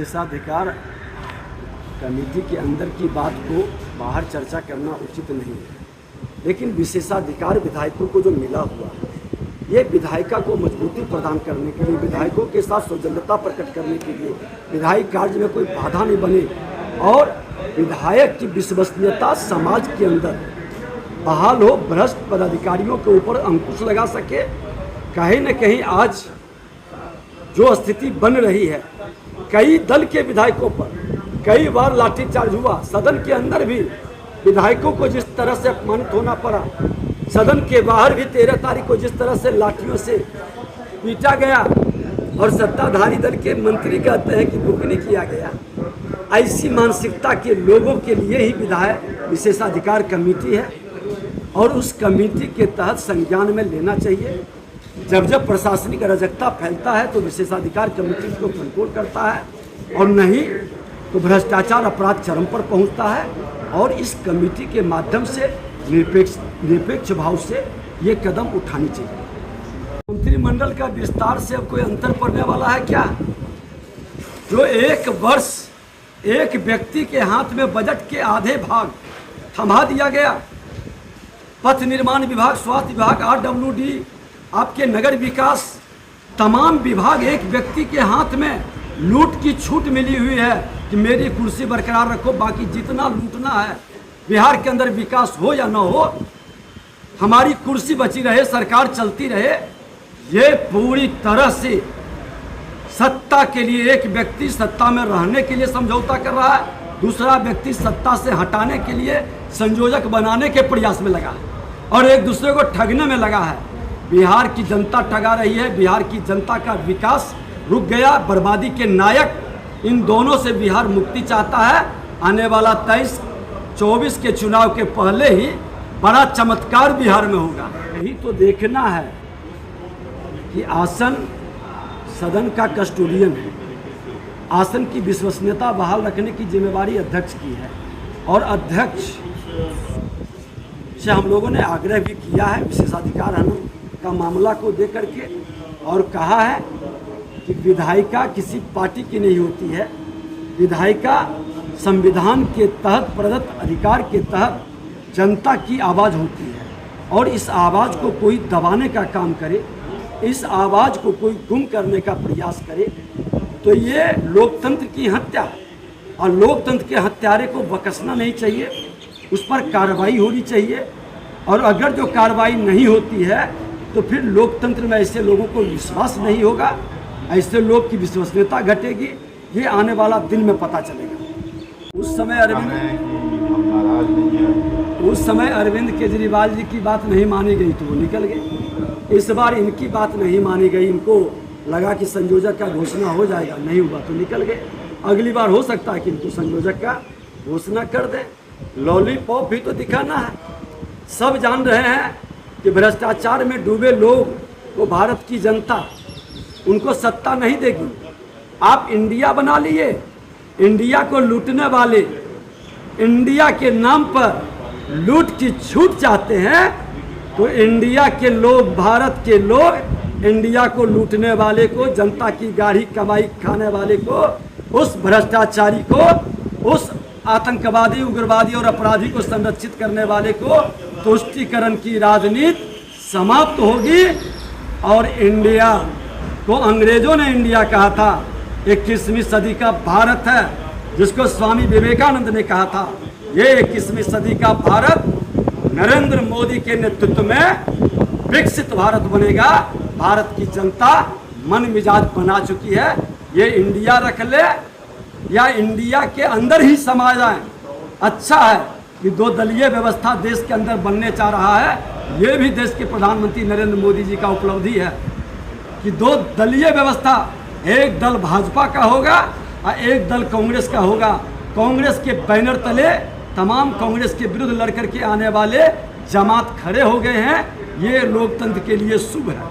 विशेषाधिकार कमेटी के अंदर की बात को बाहर चर्चा करना उचित नहीं है, लेकिन विशेषाधिकार विधायकों को जो मिला हुआ है ये विधायिका को मजबूती प्रदान करने के लिए, विधायकों के साथ सौजन्यता प्रकट करने के लिए, विधायिक कार्य में कोई बाधा नहीं बने और विधायक की विश्वसनीयता समाज के अंदर बहाल हो, भ्रष्ट पदाधिकारियों के ऊपर अंकुश लगा सके। कहीं न कहीं आज जो स्थिति बन रही है, कई दल के विधायकों पर कई बार लाठीचार्ज हुआ, सदन के अंदर भी विधायकों को जिस तरह से अपमानित होना पड़ा, सदन के बाहर भी 13 तारीख को जिस तरह से लाठियों से पीटा गया और सत्ताधारी दल के मंत्री कहते हैं कि बुकनी किया गया। ऐसी मानसिकता के लोगों के लिए ही विधायक विशेषाधिकार कमेटी है और उस कमेटी के तहत संज्ञान में लेना चाहिए। जब जब प्रशासनिक अराजकता फैलता है तो विशेषाधिकार कमेटी उसको कंट्रोल करता है और नहीं तो भ्रष्टाचार अपराध चरम पर पहुंचता है और इस कमेटी के माध्यम से निरपेक्ष भाव से ये कदम उठानी चाहिए। मंत्रिमंडल का विस्तार से अब कोई अंतर पड़ने वाला है क्या? जो एक वर्ष एक व्यक्ति के हाथ में बजट के आधे भाग थमा दिया गया, पथ निर्माण विभाग, स्वास्थ्य विभाग, RWD, आपके नगर विकास, तमाम विभाग एक व्यक्ति के हाथ में लूट की छूट मिली हुई है कि मेरी कुर्सी बरकरार रखो, बाकी जितना लूटना है बिहार के अंदर विकास हो या ना हो, हमारी कुर्सी बची रहे, सरकार चलती रहे। ये पूरी तरह से सत्ता के लिए एक व्यक्ति सत्ता में रहने के लिए समझौता कर रहा है, दूसरा व्यक्ति सत्ता से हटाने के लिए संयोजक बनाने के प्रयास में लगा है और एक दूसरे को ठगने में लगा है। बिहार की जनता ठगा रही है, बिहार की जनता का विकास रुक गया, बर्बादी के नायक इन दोनों से बिहार मुक्ति चाहता है। आने वाला 23-24 के चुनाव के पहले ही बड़ा चमत्कार बिहार में होगा। यही तो देखना है कि आसन सदन का कस्टोडियन है, आसन की विश्वसनीयता बहाल रखने की जिम्मेवारी अध्यक्ष की है और अध्यक्ष से हम लोगों ने आग्रह भी किया है विशेषाधिकार हनन का मामला को दे करके और कहा है कि विधायिका किसी पार्टी की नहीं होती है, विधायिका संविधान के तहत प्रदत्त अधिकार के तहत जनता की आवाज़ होती है और इस आवाज़ को कोई दबाने का काम करे, इस आवाज़ को कोई गुम करने का प्रयास करे तो ये लोकतंत्र की हत्या है और लोकतंत्र के हत्यारे को बख्शना नहीं चाहिए, उस पर कार्रवाई होनी चाहिए। और अगर जो कार्रवाई नहीं होती है तो फिर लोकतंत्र में ऐसे लोगों को विश्वास नहीं होगा, ऐसे लोग की विश्वसनीयता घटेगी। ये आने वाला दिन में पता चलेगा। उस समय अरविंद केजरीवाल जी की बात नहीं मानी गई तो वो निकल गए। इस बार इनकी बात नहीं मानी गई, इनको लगा कि संयोजक का घोषणा हो जाएगा, नहीं हुआ तो निकल गए। अगली बार हो सकता है कि इनको संयोजक का घोषणा कर दें। लॉलीपॉप भी तो दिखाना है। सब जान रहे हैं कि भ्रष्टाचार में डूबे लोग को भारत की जनता उनको सत्ता नहीं देगी। आप इंडिया बना लिए, इंडिया को लूटने वाले, इंडिया के नाम पर लूट की छूट चाहते हैं तो इंडिया के लोग, भारत के लोग इंडिया को लूटने वाले को, जनता की गाढ़ी कमाई खाने वाले को, उस भ्रष्टाचारी को, उस आतंकवादी, उग्रवादी और अपराधी को संरक्षित करने वाले को तुष्टीकरण की राजनीति समाप्त होगी और इंडिया को अंग्रेजों ने इंडिया कहा था, 21वीं सदी का भारत है जिसको स्वामी विवेकानंद ने कहा था। ये 21वीं सदी का भारत नरेंद्र मोदी के नेतृत्व में विकसित भारत बनेगा। भारत की जनता मन मिजाज बना चुकी है। ये इंडिया रख ले या इंडिया के अंदर ही समा जाए। अच्छा है कि 2 दलीय व्यवस्था देश के अंदर बनने चाह रहा है। ये भी देश के प्रधानमंत्री नरेंद्र मोदी जी का उपलब्धि है कि 2 दलीय व्यवस्था, एक दल भाजपा का होगा और एक दल कांग्रेस का होगा। कांग्रेस के बैनर तले तमाम कांग्रेस के विरुद्ध लड़कर के आने वाले जमात खड़े हो गए हैं। ये लोकतंत्र के लिए शुभ है।